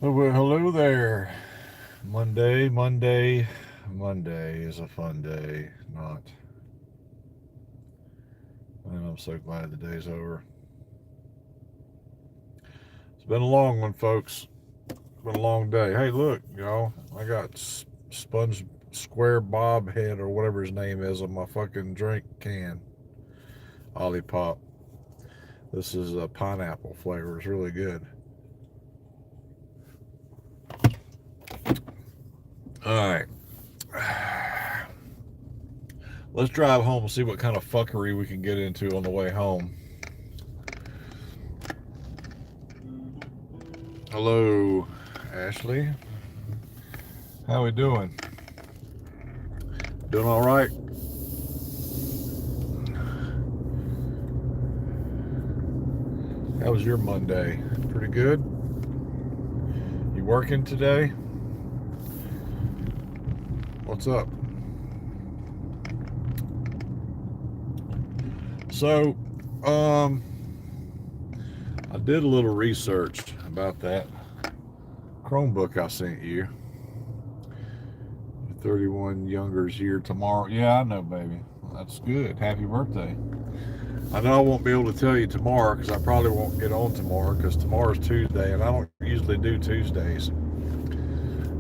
Well, hello there. Monday is a fun day. Not, and I'm so glad the day's over. It's been a long one, folks. It's been a long day. Hey, look, y'all. I got Sponge Square Bob Head or whatever his name is on my fucking drink can. Ollie Pop. This is a pineapple flavor. It's really good. All right. Let's drive home and see what kind of fuckery we can get into on the way home. Hello, Ashley. How we doing? Doing all right? How was your Monday? Pretty good? You working today? What's up? So, um, I did a little research about that Chromebook I sent you. 31 younger's here tomorrow. Yeah, I know, baby. That's good. Happy birthday. I know I won't be able to tell you tomorrow because I probably won't get on tomorrow because tomorrow's Tuesday and I don't usually do Tuesdays.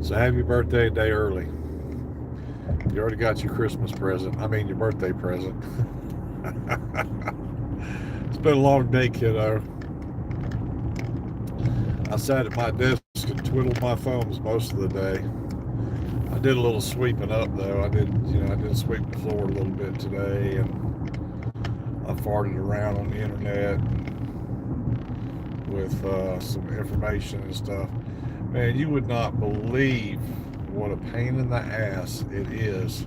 So happy birthday a day early. You already got your Christmas present. I mean, your birthday present. It's been a long day, kiddo. I sat at my desk and twiddled my thumbs most of the day. I did a little sweeping up though. I did sweep the floor a little bit today, and I farted around on the internet with some information and stuff. Man, you would not believe what a pain in the ass it is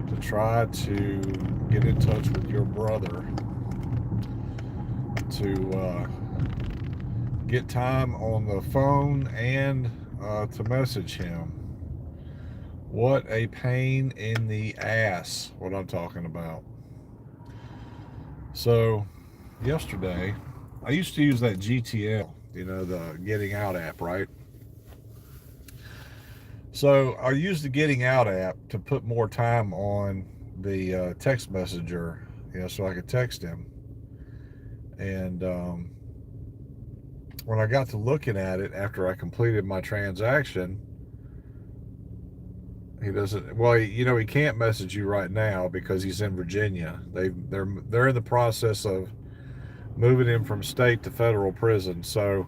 to try to get in touch with your brother to get time on the phone and to message him. What a pain in the ass, what I'm talking about. So, yesterday, I used to use that GTL, the Getting Out app, right? So, I used the Getting Out app to put more time on the text messenger, so I could text him. And when I got to looking at it after I completed my transaction, he doesn't. Well, he can't message you right now because he's in Virginia. They're in the process of moving him from state to federal prison. So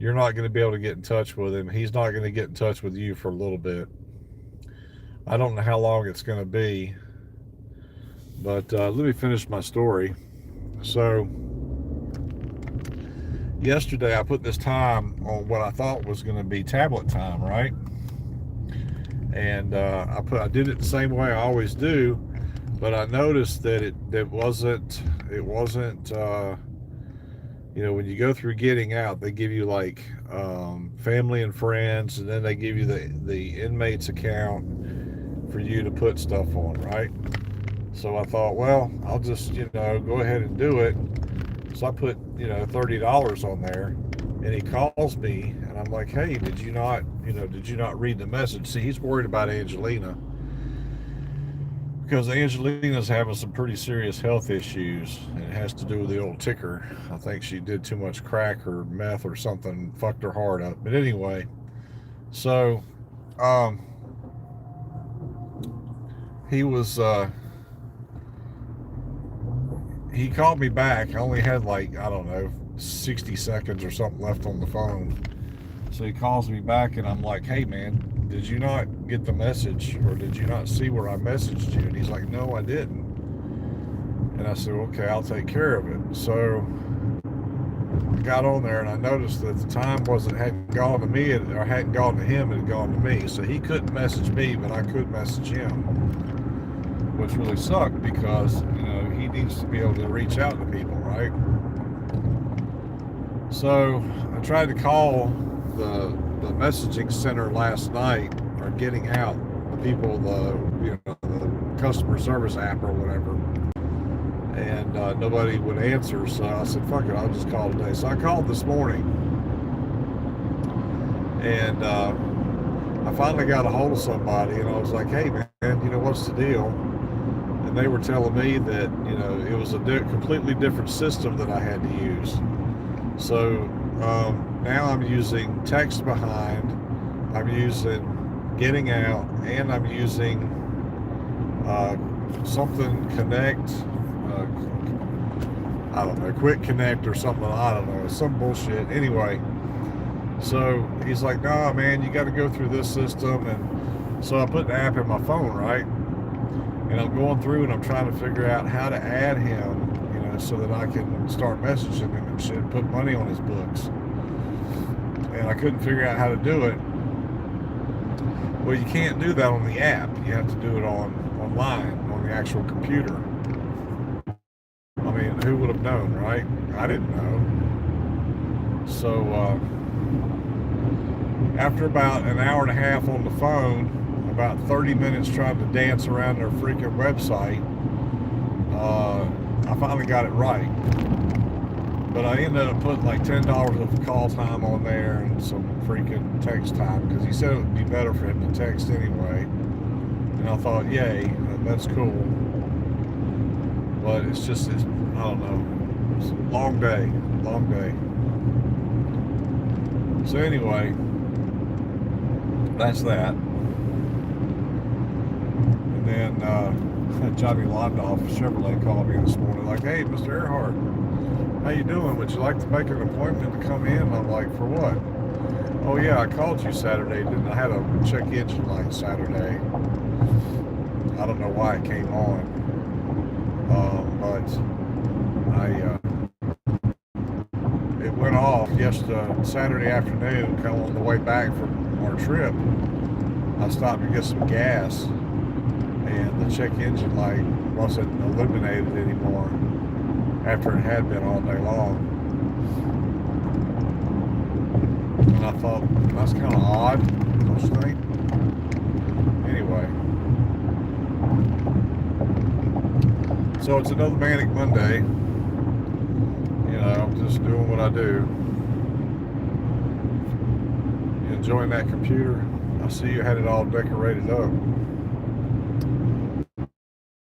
you're not going to be able to get in touch with him. He's not going to get in touch with you for a little bit. I don't know how long it's going to be, but let me finish my story. So yesterday I put this time on what I thought was going to be tablet time, right? And I did it the same way I always do, but I noticed that it wasn't when you go through Getting Out, they give you like family and friends, and then they give you the inmate's account for you to put stuff on, right? So I thought, well, I'll just go ahead and do it. So I put $30 on there, and he calls me, and I'm like, hey, did you not read the message? See, he's worried about Angelina because Angelina's having some pretty serious health issues, and it has to do with the old ticker. I think she did too much crack or meth or something, fucked her heart up. But anyway, so um, he was he called me back. I only had like, I don't know, 60 seconds or something left on the phone. So he calls me back, and I'm like, hey man, did you not get the message, or did you not see where I messaged you? And he's like, no, I didn't. And I said, okay, I'll take care of it. So I got on there, and I noticed that the time hadn't gone to me, or hadn't gone to him, it had gone to me. So he couldn't message me, but I could message him, which really sucked because he needs to be able to reach out to people, right? So I tried to call the messaging center last night, or Getting Out, the people, the customer service app or whatever, and nobody would answer. So I said, fuck it, I'll just call today. So I called this morning, And I finally got a hold of somebody, and I was like, hey, man, what's the deal? And they were telling me that, it was a completely different system that I had to use. So now I'm using Text Behind, I'm using Getting Out, and I'm using something Connect, I don't know, Quick Connect or something, I don't know, some bullshit. Anyway, so he's like, nah, man, you got to go through this system. And so I put the app in my phone, right? And I'm going through and I'm trying to figure out how to add him, so that I can start messaging him and shit, put money on his books. And I couldn't figure out how to do it. Well, you can't do that on the app. You have to do it online, on the actual computer. I mean, who would have known, right? I didn't know. So after about an hour and a half on the phone, about 30 minutes trying to dance around their freaking website, I finally got it right. But I ended up putting like $10 of call time on there and some freaking text time, because he said it would be better for him to text anyway. And I thought, yay, that's cool. But it's just, I don't know, it's a long day. So anyway, that's that. And then Johnny Londoff Chevrolet called me this morning like, hey, Mr. Earhart, how you doing? Would you like to make an appointment to come in? And I'm like, for what? Oh yeah, I called you Saturday, didn't I? I had a check engine light Saturday. I don't know why it came on. But it went off Saturday afternoon, kind of on the way back from our trip. I stopped to get some gas, and the check engine light wasn't illuminated anymore after it had been all day long. And I thought, that's kind of odd, don't you think? Anyway. So it's another Manic Monday. I'm just doing what I do. You enjoying that computer? I see you had it all decorated up.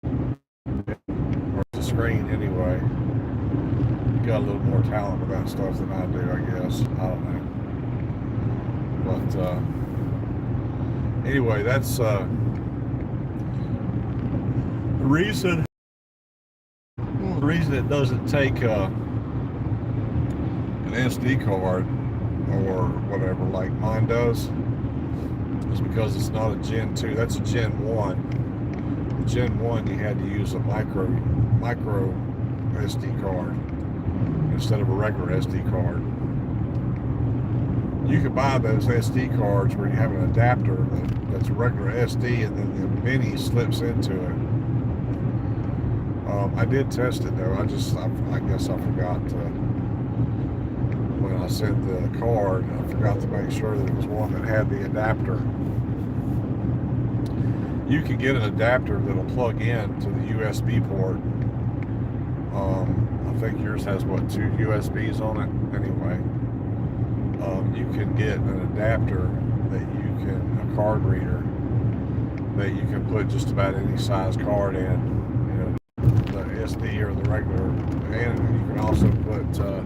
Or the screen anyway. You got a little more talent about stuff than I do, I guess. I don't know. But anyway, that's the reason it doesn't take an SD card or whatever like mine does is because it's not a Gen 2. That's a Gen 1. The Gen 1, you had to use a micro SD card instead of a regular SD card. You could buy those SD cards where you have an adapter that's a regular SD, and then the mini slips into it. I did test it though. I guess I forgot to, when I sent the card, I forgot to make sure that it was one that had the adapter. You can get an adapter that'll plug in to the USB port. I think yours has 2 USBs on it. Anyway, you can get an adapter a card reader that you can put just about any size card in. The SD or the regular, and you can also put the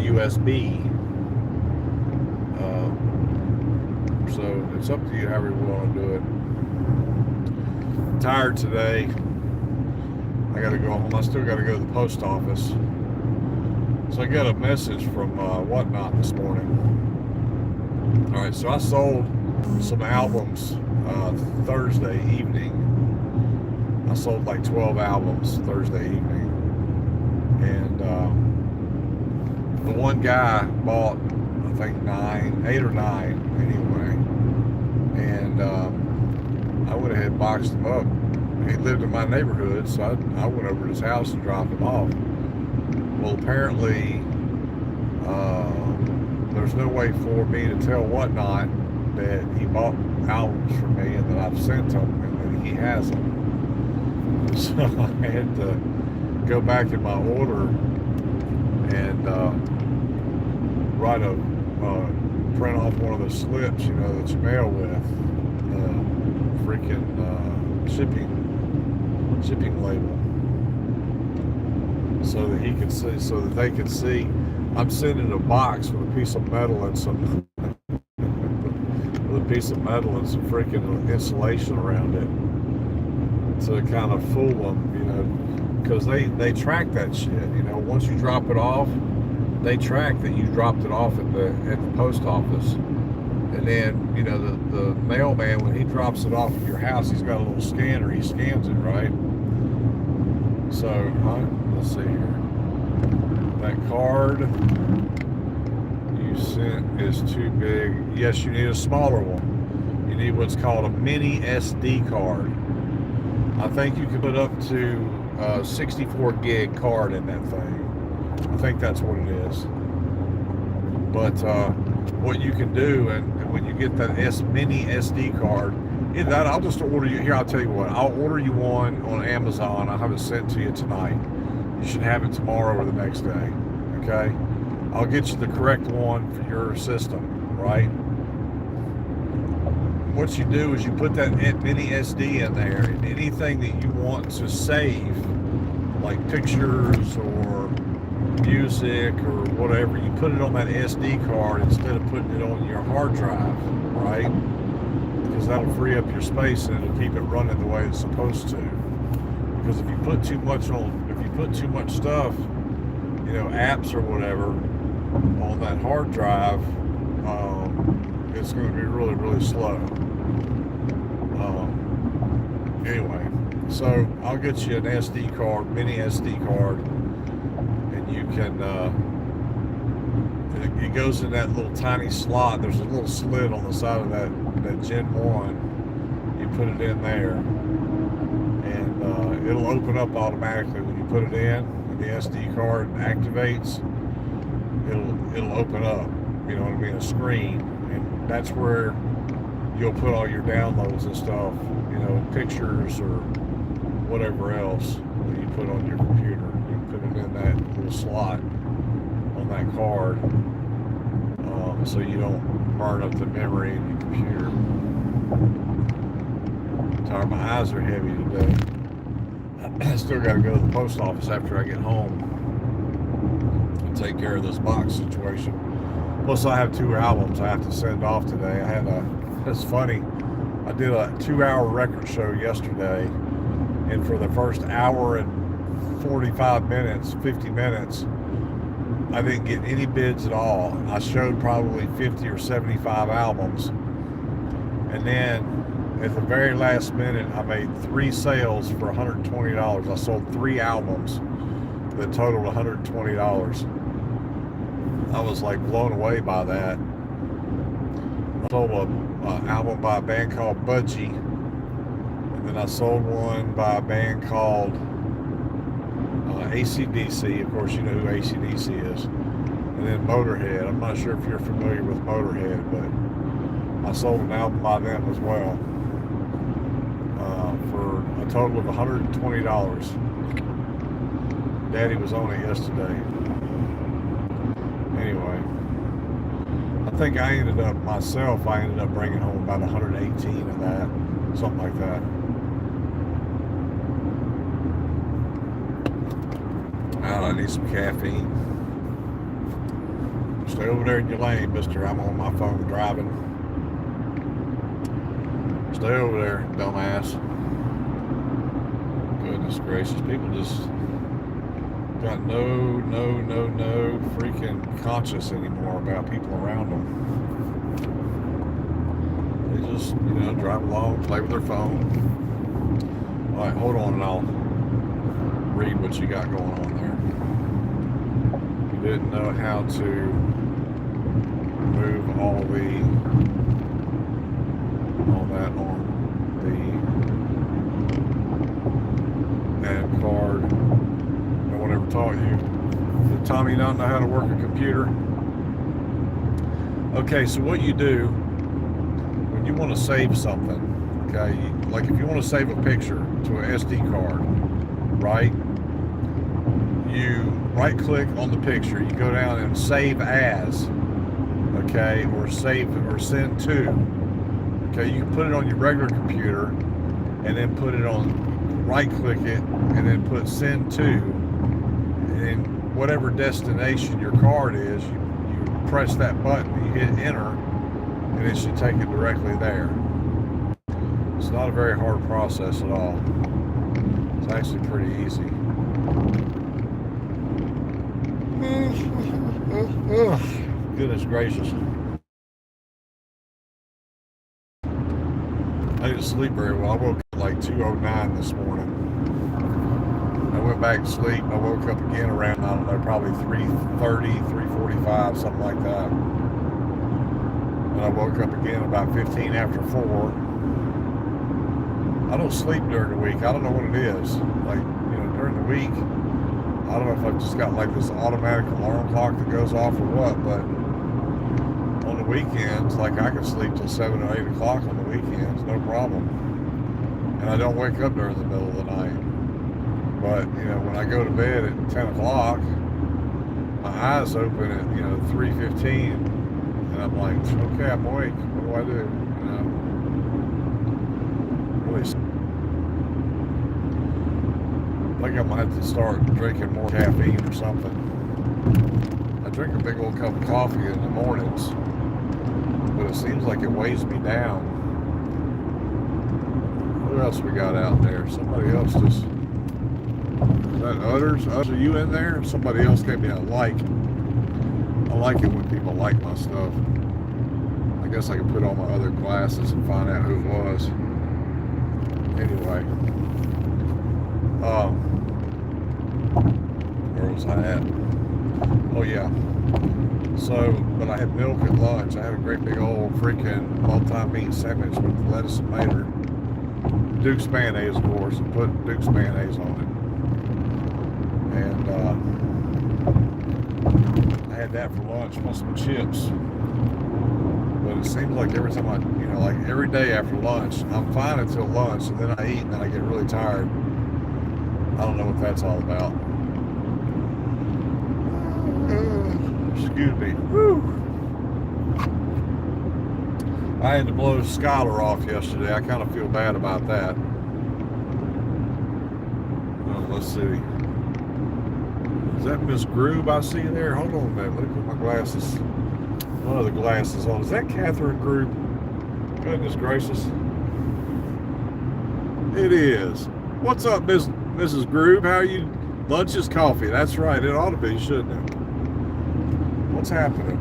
USB. So it's up to you however you want to do it. I'm tired today. I got to go home. I still got to go to the post office. So I got a message from Whatnot this morning. All right, so I sold some albums Thursday evening. I sold like 12 albums Thursday evening, and the one guy bought, I think 8 or 9 anyway, and I went ahead and boxed him up. He lived in my neighborhood, so I went over to his house and dropped him off. Well, apparently there's no way for me to tell Whatnot that he bought albums from me and that I've sent them and that he has them. So I had to go back in my order and write a print off one of those slips, you know, that you mail with, freaking shipping label, so that he could see, so that they could see. I'm sending a box with a piece of metal and some freaking insulation around it to kind of fool them, you know, because they track that shit. You know, once you drop it off, they track that you dropped it off at the post office, and then, you know, the mailman, when he drops it off at your house, he's got a little scanner. He scans it, right? So, let's see here. That card you sent is too big. Yes, you need a smaller one. You need what's called a mini SD card. I think you can put up to 64 gig card in that thing. I think that's what it is. But what you can do, and when you get that mini SD card, either that, I'll just order you. Here, I'll tell you what. I'll order you one on Amazon. I'll have it sent to you tonight. You should have it tomorrow or the next day. Okay? I'll get you the correct one for your system, right? What you do is you put that mini SD in there, and anything that you want to save, like pictures or music or whatever, you put it on that SD card instead of putting it on your hard drive, right? Because that'll free up your space and it'll keep it running the way it's supposed to. Because if you put too much stuff, you know, apps or whatever, on that hard drive, it's going to be really, really slow. Anyway, so I'll get you an SD card, mini SD card, and you can, it goes in that little tiny slot. There's a little slit on the side of that Gen 1. You put it in there, and it'll open up automatically when you put it in, and the SD card activates. It'll open up, you know what I mean, a screen, and that's where you'll put all your downloads and stuff, you know, pictures or whatever else that you put on your computer. You put it in that little slot on that card, so you don't burn up the memory in your computer. Sorry, my eyes are heavy today. I still got to go to the post office after I get home and take care of this box situation. Plus, I have 2 albums I have to send off today. It's funny, I did a 2-hour record show yesterday, and for the first hour and 45 minutes, 50 minutes, I didn't get any bids at all. I showed probably 50 or 75 albums, and then at the very last minute, I made 3 sales for $120. I sold 3 albums that totaled $120. I was like blown away by that. I sold an album by a band called Budgie, and then I sold one by a band called AC/DC. Of course, you know who AC/DC is. And then Motorhead. I'm not sure if you're familiar with Motorhead, but I sold an album by them as well, for a total of $120. Daddy was on it yesterday. Anyway, I think I ended up bringing home about 118 of that, something like that. I need some caffeine. Stay over there in your lane, mister. I'm on my phone driving. Stay over there, dumbass. Goodness gracious, people just got no freaking conscience anymore about people around them. They just, you know, drive along, play with their phone. All right, hold on, and I'll read what you got going on there. You didn't know how to move all that on the ad card. No one ever taught you. Did Tommy not know how to work a computer? Okay, so what you do when you want to save something, okay, like if you want to save a picture to an SD card, right? You right click on the picture, you go down and save as, okay, or save or send to. Okay, you can put it on your regular computer and then put it on, right click it, and then put send to, and whatever destination your card is, you press that button, you hit enter, and it should take it directly there. It's not a very hard process at all. It's actually pretty easy. Goodness gracious. I didn't sleep very well. I woke up at like 2:09 this morning. I went back to sleep. I woke up again around, I don't know, probably 3:30, 3:45, something like that. And I woke up again about 15 after 4. I don't sleep during the week. I don't know what it is. Like, during the week, I don't know if I've just got like this automatic alarm clock that goes off or what, but on the weekends, like I can sleep till 7 or 8 o'clock on the weekends, no problem. And I don't wake up during the middle of the night. But, when I go to bed at 10 o'clock, my eyes open at, 3:15, and I'm like, okay, I'm awake. What do I do? Really, I think I might have to start drinking more caffeine or something. I drink a big old cup of coffee in the mornings, but it seems like it weighs me down. What else we got out there? Somebody else just... Is that Utters? Utters, are you in there? Somebody else gave me a like. I like it when people like my stuff. I guess I can put on my other glasses and find out who it was. Anyway. Where was I at? Oh yeah. So, but I had milk at lunch. I had a great big old freaking multi-meat sandwich with lettuce and mater. Duke's mayonnaise, of course, and put Duke's mayonnaise on it. And I had that for lunch, plus some chips. But it seems like every time like every day after lunch, I'm fine until lunch, and then I eat, and then I get really tired. I don't know what that's all about. Excuse me. Whew. I had to blow Skylar off yesterday. I kind of feel bad about that. Well, let's see. Is that Miss Groove I see there? Hold on a minute. Let me put my glasses. One of the glasses on. Is that Catherine Groove? Goodness gracious. It is. What's up, Mrs. Groove? How are you? Lunch is coffee. That's right. It ought to be, shouldn't it? What's happening?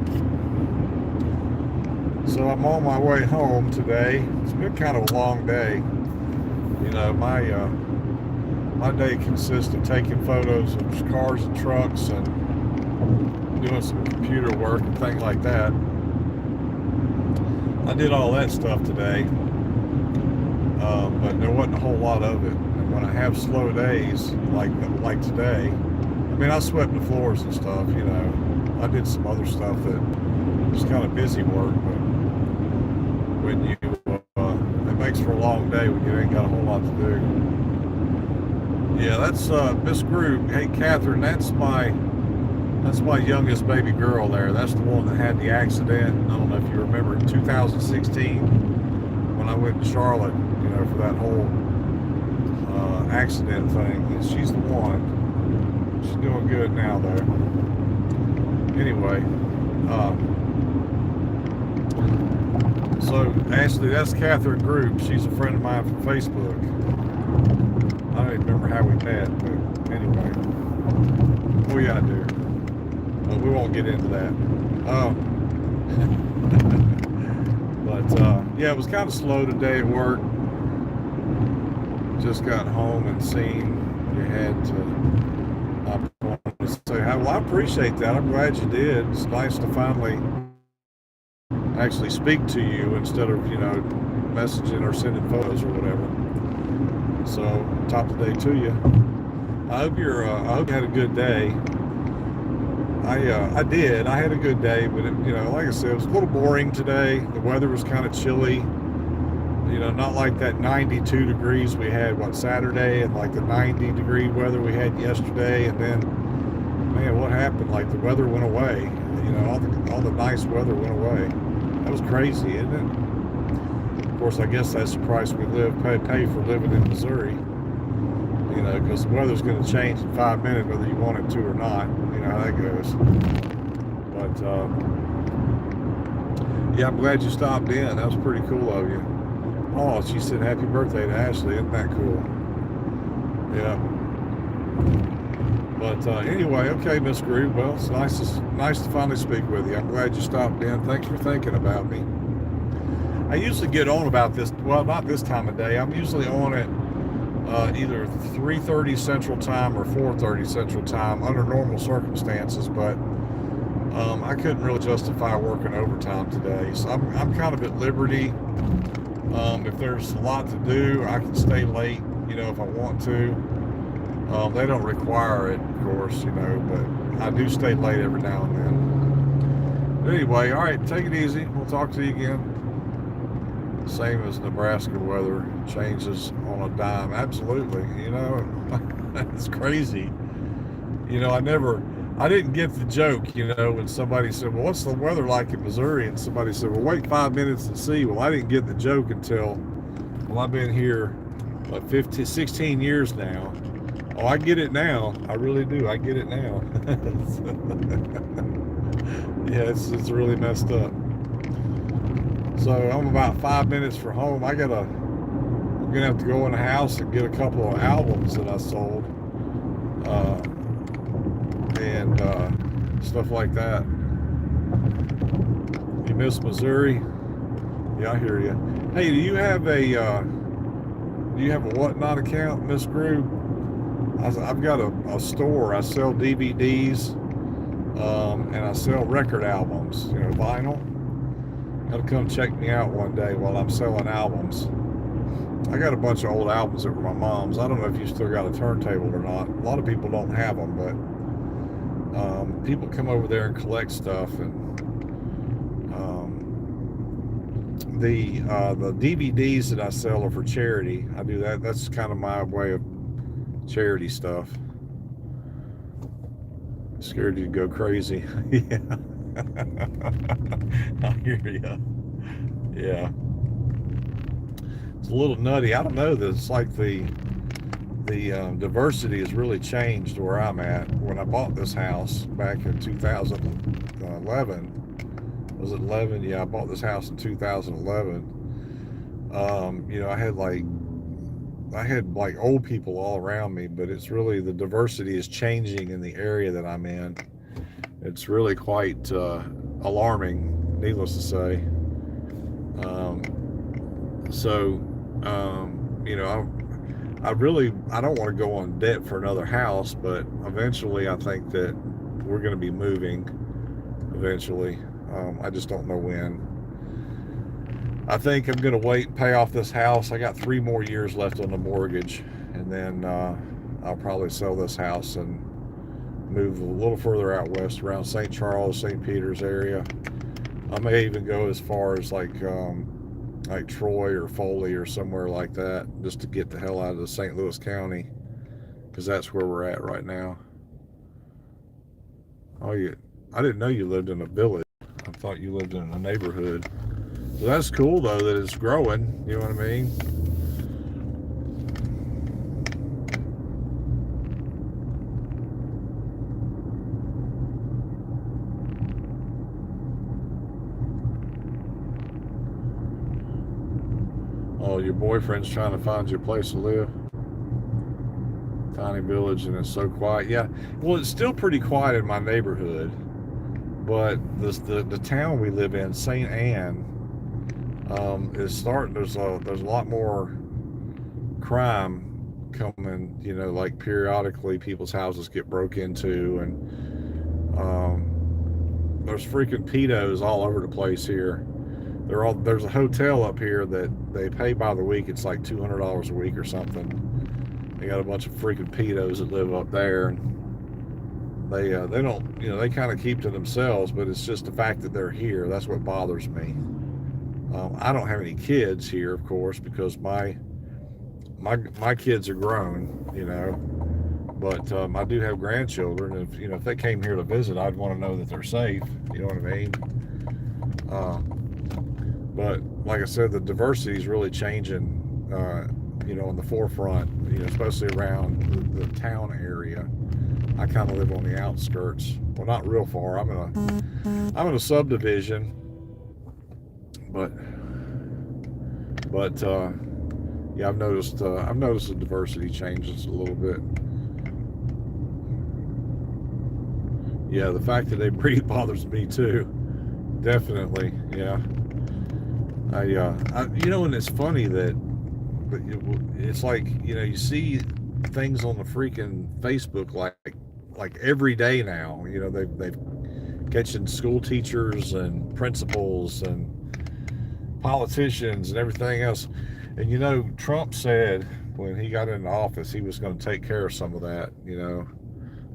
So I'm on my way home today. It's been kind of a long day. My day consists of taking photos of cars and trucks and doing some computer work and things like that. I did all that stuff today, but there wasn't a whole lot of it. And when I have slow days like today, I swept the floors and stuff. I did some other stuff that was kind of busy work, but when you it makes for a long day when you ain't got a whole lot to do. Yeah, that's Miss Groove. Hey, Catherine, that's my youngest baby girl there. That's the one that had the accident. I don't know if you remember in 2016 when I went to Charlotte, for that whole accident thing. And she's the one. She's doing good now, though. Anyway, so Ashley, that's Catherine Group. She's a friend of mine from Facebook. I don't even remember how we met, but anyway. Oh yeah, I do. But we won't get into that. But yeah, it was kind of slow today at work. Just got home and seen you had to. I wanted to say, well, I appreciate that. I'm glad you did. It's nice to finally actually speak to you instead of messaging or sending photos or whatever. So top of the day to you. I hope you had a good day. I did. I had a good day, but like I said, it was a little boring today. The weather was kind of chilly. Not like that 92 degrees we had Saturday, and like the 90-degree weather we had yesterday. And then, man, what happened? Like the weather went away. You know, all the nice weather went away. That was crazy, isn't it? Of course, I guess that's the price we pay for living in Missouri. You know, because the weather's going to change in 5 minutes, whether you want it to or not. You know how that goes. But yeah, I'm glad you stopped in. That was pretty cool of you. Oh, she said happy birthday to Ashley. Isn't that cool? Yeah. But anyway, okay, Miss Groove. Well, it's nice to finally speak with you. I'm glad you stopped in. Thanks for thinking about me. I usually get on about this. Well, not this time of day. I'm usually on at either 3:30 Central Time or 4:30 Central Time under normal circumstances. But I couldn't really justify working overtime today, so I'm kind of at liberty. If there's a lot to do, I can stay late, you know, if I want to. They don't require it, of course, you know, but I do stay late every now and then. But anyway, all right, take it easy. We'll talk to you again. Same as Nebraska weather, changes on a dime. Absolutely, you know, it's crazy. You know, I didn't get the joke, you know, when somebody said, well, what's the weather like in Missouri? And somebody said, well, wait 5 minutes and see. Well, I didn't get the joke until, well, I've been here, what, 16 years now. Oh, I get it now. I really do. I get it now. Yeah, it's really messed up. So I'm about 5 minutes from home. I'm gonna have to go in the house and get a couple of albums that I sold. And stuff like that. You miss Missouri? Yeah, I hear you. Hey, do you have a Whatnot account, Miss Groove? I've got a store. I sell DVDs, and I sell record albums. You know, vinyl. Got to come check me out one day while I'm selling albums. I got a bunch of old albums that were my mom's. I don't know if you still got a turntable or not. A lot of people don't have them, but people come over there and collect stuff. And the DVDs that I sell are for charity. I do that. That's kind of my way of charity stuff. Scared you'd go crazy. Yeah. I hear you. Yeah. It's a little nutty. I don't know. It's like the diversity has really changed where I'm at. When I bought this house back in 2011, was it 11? Yeah, I bought this house in 2011. You know, I had like old people all around me, but it's really, the diversity is changing in the area that I'm in. It's really quite alarming, needless to say. You know, I don't want to go on debt for another house, but eventually I think that we're going to be moving eventually. I just don't know when. I think I'm going to wait and pay off this house. I got 3 more years left on the mortgage, and then I'll probably sell this house and move a little further out west around St. Charles, St. Peter's area. I may even go as far as like Troy or Foley or somewhere like that, just to get the hell out of the St. Louis County, because that's where we're at right now. Oh, I didn't know you lived in a village. I thought you lived in a neighborhood. So that's cool though that it's growing. You know what I mean? Oh, your boyfriend's trying to find you a place to live. Tiny village, and it's so quiet. Yeah, well, it's still pretty quiet in my neighborhood, but the town we live in, St. Anne, is starting. There's a lot more crime coming. You know, like periodically, people's houses get broke into, and there's freaking pedos all over the place here. There's a hotel up here that they pay by the week. It's like $200 a week or something. They got a bunch of freaking pedos that live up there, and they don't, you know, they kind of keep to themselves, but it's just the fact that they're here. That's what bothers me. I don't have any kids here, of course, because my kids are grown, you know. But I do have grandchildren. If if they came here to visit, I'd want to know that they're safe. You know what I mean? Uh, but like I said, the diversity is really changing. In the forefront. Especially around the town area. I kind of live on the outskirts. Well, not real far. I'm in a subdivision, but yeah, I've noticed the diversity changes a little bit. Yeah, the fact that they breed bothers me too. Definitely, yeah. And it's funny that, but it's like you see things on the freaking Facebook like every day now. They've catching school teachers and principals and politicians and everything else. And Trump said when he got into office he was going to take care of some of that.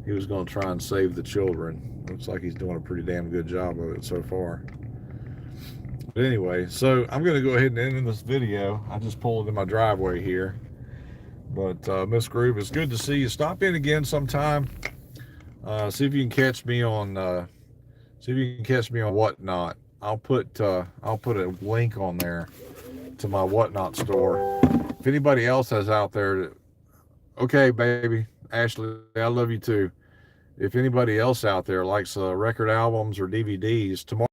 He was going to try and save the children. Looks like he's doing a pretty damn good job of it so far. But anyway, so I'm going to go ahead and end this video. I just pulled in my driveway here. But Miss Groove, it's good to see you. Stop in again sometime. See if you can catch me on Whatnot. I'll put a link on there to my Whatnot store. If anybody else has out there, okay, baby, Ashley, I love you too. If anybody else out there likes record albums or DVDs, tomorrow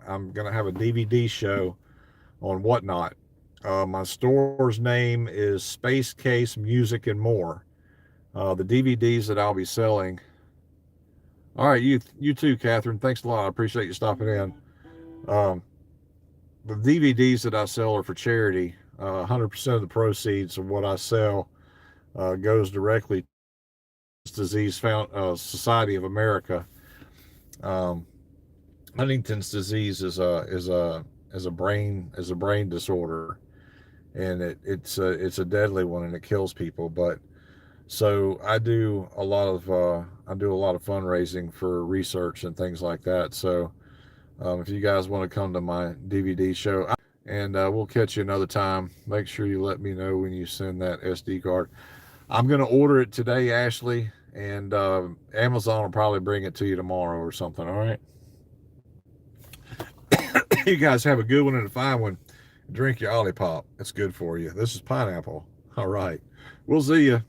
I'm gonna have a DVD show on Whatnot. My store's name is Space Case Music and More. The DVDs that I'll be selling. All right, you too, Catherine. Thanks a lot. I appreciate you stopping in. The DVDs that I sell are for charity. 100% of the proceeds of what I sell goes directly to Disease Society of America. Huntington's disease is a brain disorder, and it's a deadly one, and it kills people. But so I do a lot of fundraising for research and things like that. So if you guys want to come to my DVD show, and we'll catch you another time. Make sure you let me know when you send that SD card. I'm going to order it today, Ashley, and Amazon will probably bring it to you tomorrow or something. All right. You guys have a good one and a fine one. Drink your Olipop. It's good for you. This is pineapple. All right. We'll see you.